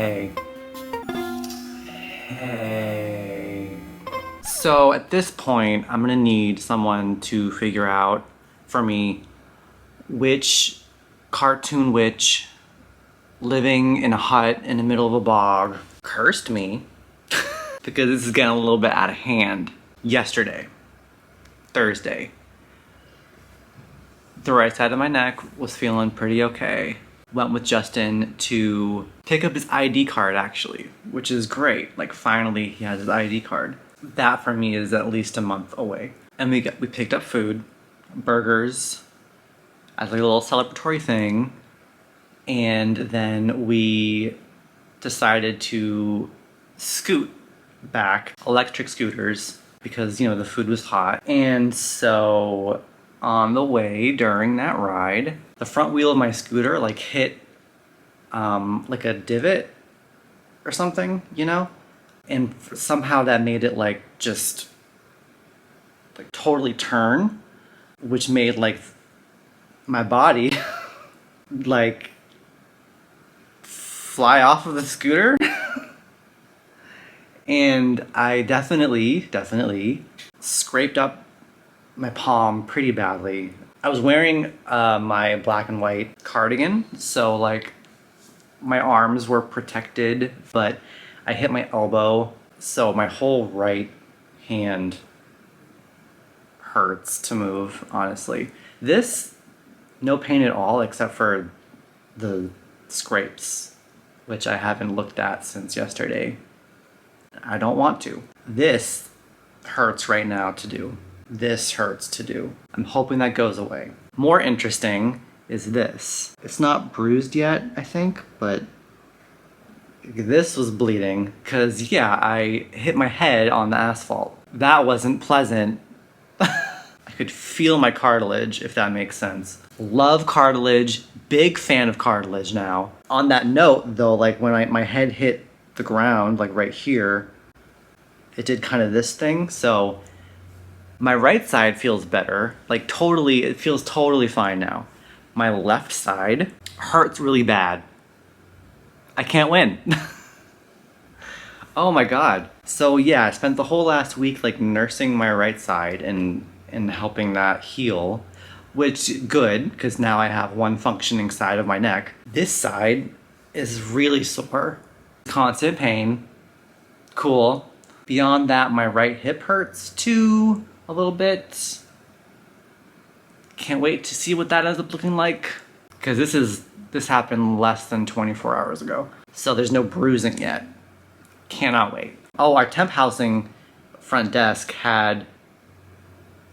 Hey. Hey. So at this point, I'm gonna need someone to figure out for me which cartoon witch living in a hut in the middle of a bog cursed me because this is getting a little bit out of hand. Yesterday, Thursday, the right side of my neck was feeling pretty okay. Went with Justin to pick up his ID card actually, which is great. Like finally he has his ID card. That for me is at least a month away. And we picked up food, burgers, as like a little celebratory thing. And then we decided to scoot back, electric scooters, because you know the food was hot. And so on the way during that ride, the front wheel of my scooter like hit like a divot or something, you know? And somehow that made it like just like totally turn, which made like my body like fly off of the scooter. And I definitely scraped up my palm pretty badly. I was wearing my black and white cardigan, so like my arms were protected, but I hit my elbow, so my whole right hand hurts to move, honestly. This, no pain at all except for the scrapes, which I haven't looked at since yesterday. I don't want to. This hurts right now to do. This hurts to do. I'm hoping that goes away. More interesting is this. It's not bruised yet, I think, but this was bleeding because, yeah, I hit my head on the asphalt. That wasn't pleasant. I could feel my cartilage, if that makes sense. Love cartilage, big fan of cartilage now. On that note, though, like when my head hit the ground, like right here, it did kind of this thing, so my right side feels better, like totally, it feels totally fine now. My left side hurts really bad. I can't win. Oh my god. So yeah, I spent the whole last week like nursing my right side and helping that heal, which good, because now I have one functioning side of my neck. This side is really sore. Constant pain. Cool. Beyond that, my right hip hurts too, a little bit. Can't wait to see what that ends up looking like, because this happened less than 24 hours ago. So there's no bruising yet. Cannot wait. Oh, our temp housing front desk had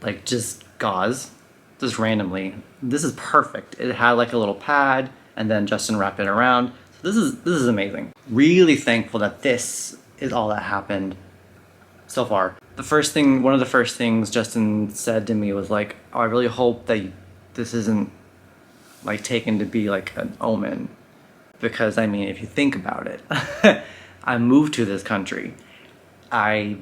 like just gauze, just randomly. This is perfect. It had like a little pad and then Justin wrapped it around. So this is amazing. Really thankful that this is all that happened so far. One of the first things Justin said to me was like, oh, I really hope that this isn't like taken to be like an omen. Because I mean, if you think about it, I moved to this country. I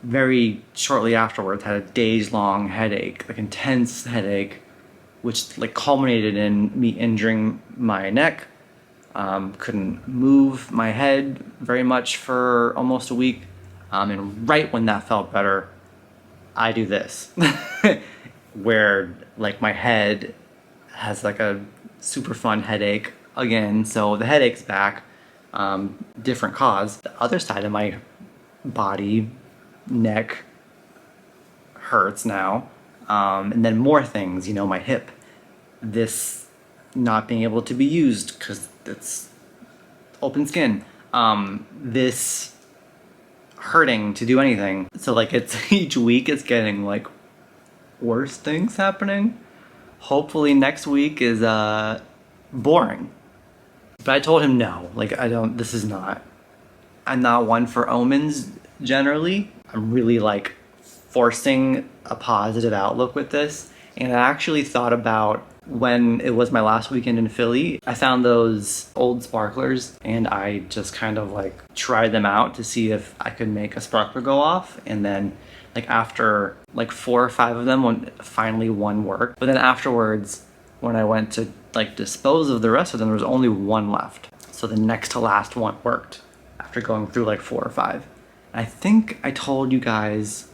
very shortly afterwards had a days-long headache, like intense headache, which like culminated in me injuring my neck. Couldn't move my head very much for almost a week. And right when that felt better, I do this, where like my head has like a super fun headache again. So the headache's back, different cause. The other side of my body, neck, hurts now. And then more things, you know, my hip, this not being able to be used because it's open skin. This hurting to do anything. So like it's each week it's getting like worse things happening. Hopefully next week is boring. But I told him no, like I'm not one for omens generally. I'm really like forcing a positive outlook with this. And I actually thought about when it was my last weekend in Philly, I found those old sparklers and I just kind of like tried them out to see if I could make a sparkler go off. And then like after like 4 or 5 of them, finally one worked. But then afterwards, when I went to like dispose of the rest of them, there was only one left. So the next to last one worked after going through like 4 or 5. I think I told you guys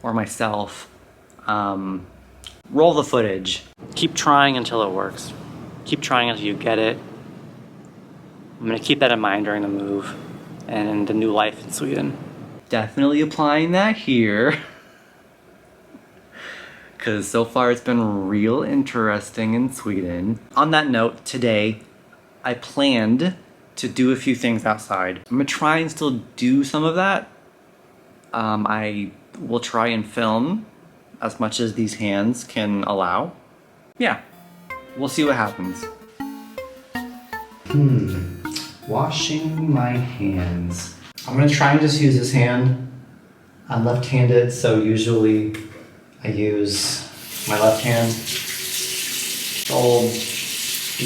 or myself, roll the footage. Keep trying until it works. Keep trying until you get it. I'm gonna keep that in mind during the move and the new life in Sweden. Definitely applying that here. Because so far it's been real interesting in Sweden. On that note, today I planned to do a few things outside. I'm gonna try and still do some of that. I will try and film as much as these hands can allow. Yeah, we'll see what happens. Washing my hands. I'm gonna try and just use this hand. I'm left-handed, so usually I use my left hand. Old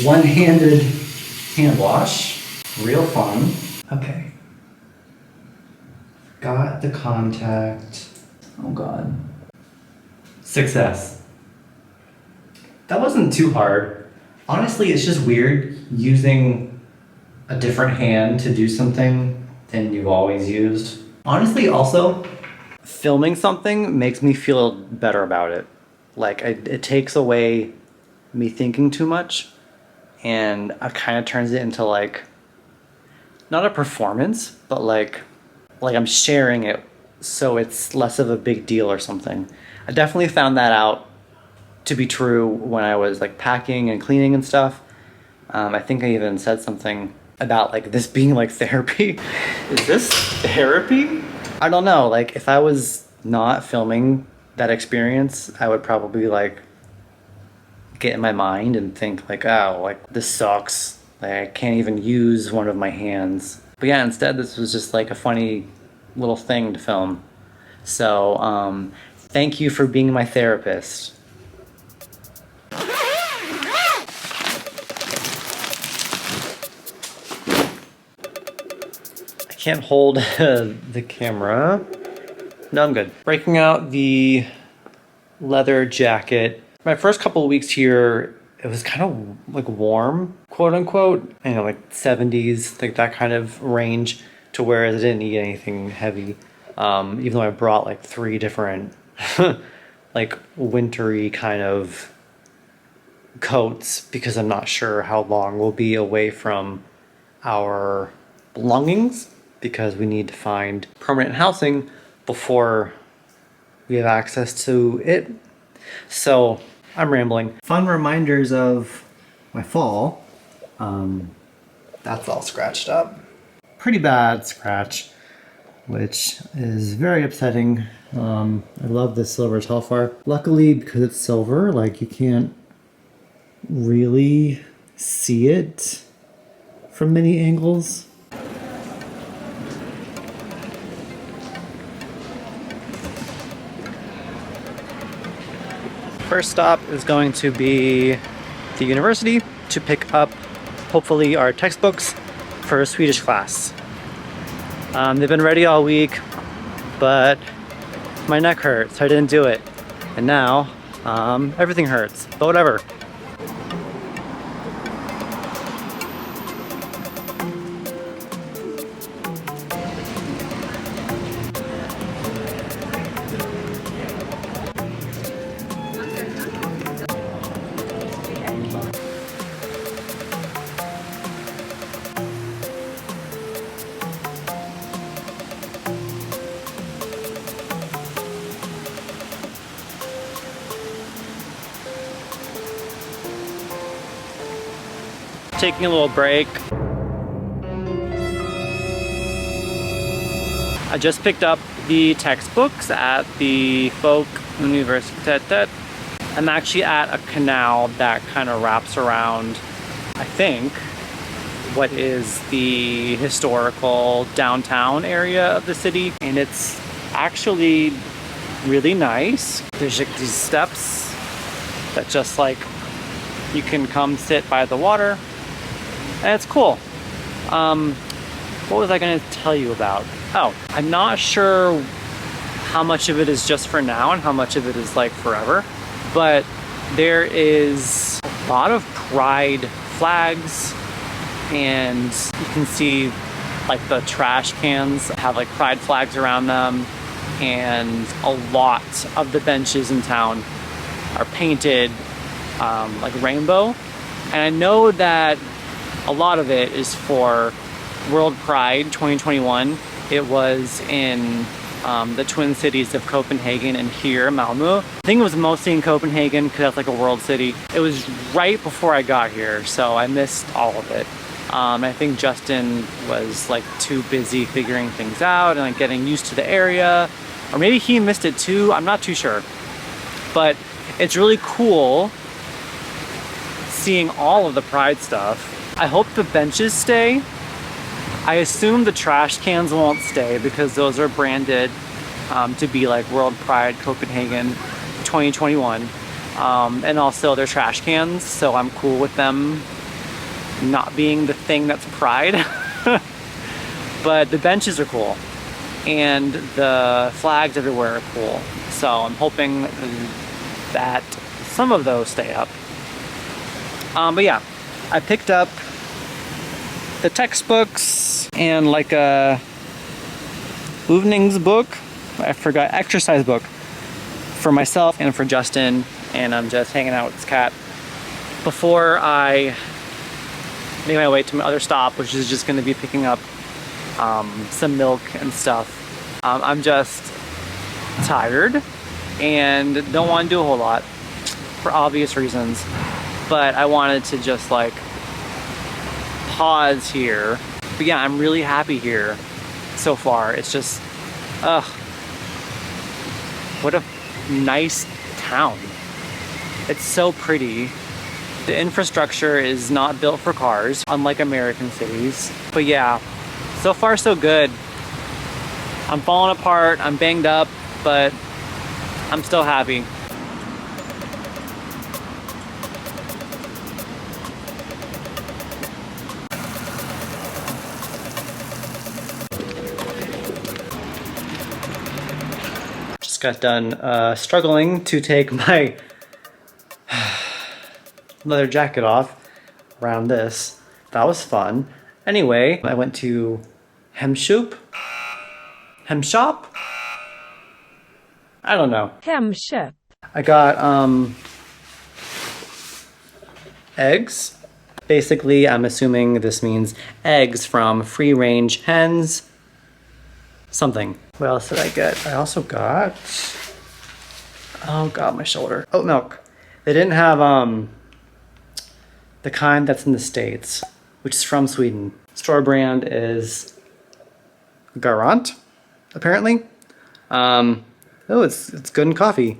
one-handed hand wash. Real fun. Okay. Got the contact. Oh God. Success. That wasn't too hard. Honestly, it's just weird using a different hand to do something than you've always used. Honestly, also, filming something makes me feel better about it. Like, it takes away me thinking too much, and it kind of turns it into like, not a performance, but like I'm sharing it so it's less of a big deal or something. I definitely found that out to be true when I was like packing and cleaning and stuff. I think I even said something about like this being like therapy. Is this therapy? I don't know, like if I was not filming that experience, I would probably like get in my mind and think like, oh, like this sucks. Like I can't even use one of my hands. But yeah, instead this was just like a funny little thing to film. So thank you for being my therapist. I can't hold the camera. No, I'm good. Breaking out the leather jacket. My first couple of weeks here, it was kind of like warm, quote unquote, you know, like 70s, like that kind of range, to where I didn't need anything heavy. Even though I brought like 3 different like wintry kind of coats, because I'm not sure how long we'll be away from our belongings, because we need to find permanent housing before we have access to it. So I'm rambling. Fun reminders of my fall. That's all scratched up. Pretty bad scratch, which is very upsetting. I love this silver Telfar. Luckily, because it's silver, like you can't really see it from many angles. First stop is going to be the university to pick up, hopefully, our textbooks for a Swedish class. They've been ready all week, but my neck hurt, so I didn't do it. And now, everything hurts, but whatever. Taking a little break. I just picked up the textbooks at the Folk Universitetet. I'm actually at a canal that kind of wraps around, I think, what is the historical downtown area of the city. And it's actually really nice. There's like these steps that just like, you can come sit by the water. And it's cool. What was I gonna tell you about? Oh, I'm not sure how much of it is just for now and how much of it is like forever, but there is a lot of pride flags and you can see like the trash cans have like pride flags around them, and a lot of the benches in town are painted like rainbow. And I know that a lot of it is for World Pride 2021. It was in the Twin Cities of Copenhagen and here, Malmö. I think it was mostly in Copenhagen because that's like a world city. It was right before I got here, so I missed all of it. I think Justin was like too busy figuring things out and like getting used to the area, or maybe he missed it too. I'm not too sure, but it's really cool seeing all of the Pride stuff. I hope the benches stay. I assume the trash cans won't stay because those are branded to be like World Pride Copenhagen 2021. And also they're trash cans, so I'm cool with them not being the thing that's Pride. But the benches are cool, and the flags everywhere are cool. So I'm hoping that some of those stay up. But yeah, I picked up the textbooks and like a book, I forgot, exercise book for myself and for Justin, and I'm just hanging out with this cat before I make my way to my other stop, which is just going to be picking up some milk and stuff. I'm just tired and don't want to do a whole lot for obvious reasons, but I wanted to just like pause here. But yeah, I'm really happy here so far. It's just, what a nice town. It's so pretty. The infrastructure is not built for cars, unlike American cities. But yeah, so far so good. I'm falling apart, I'm banged up, but I'm still happy. Just got done struggling to take my leather jacket off around this. That was fun. Anyway, I went to Hemshop? I don't know. Hemköp. I got eggs. Basically, I'm assuming this means eggs from free-range hens. Something. What else did I get? I also got, oh god, my shoulder. Oat milk. They didn't have the kind that's in the States, which is from Sweden. Store brand is Garant, apparently. Oh, it's good in coffee.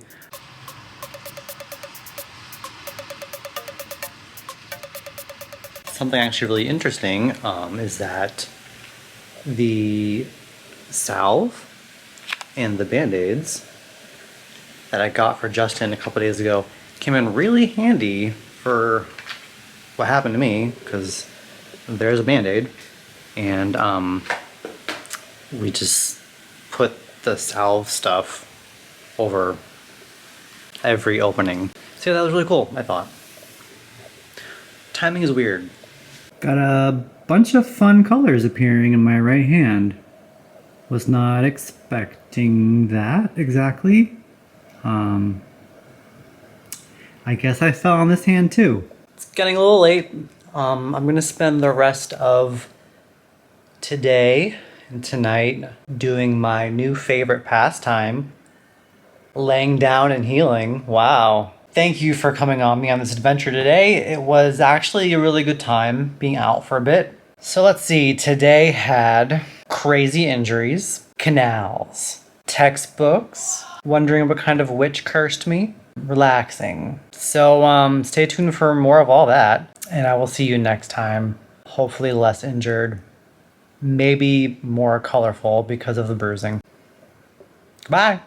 Something actually really interesting is that the salve and the Band-Aids that I got for Justin a couple days ago came in really handy for what happened to me, because there's a Band-Aid, and we just put the salve stuff over every opening. So yeah, that was really cool, I thought. Timing is weird. Got a bunch of fun colors appearing in my right hand. Was not expecting that exactly. I guess I fell on this hand too. It's getting a little late. I'm gonna spend the rest of today and tonight doing my new favorite pastime, laying down and healing. Wow. Thank you for coming on me on this adventure today. It was actually a really good time being out for a bit. So let's see, today had crazy injuries, canals, textbooks, wondering what kind of witch cursed me, relaxing. So stay tuned for more of all that, and I will see you next time. Hopefully less injured, maybe more colorful because of the bruising. Bye.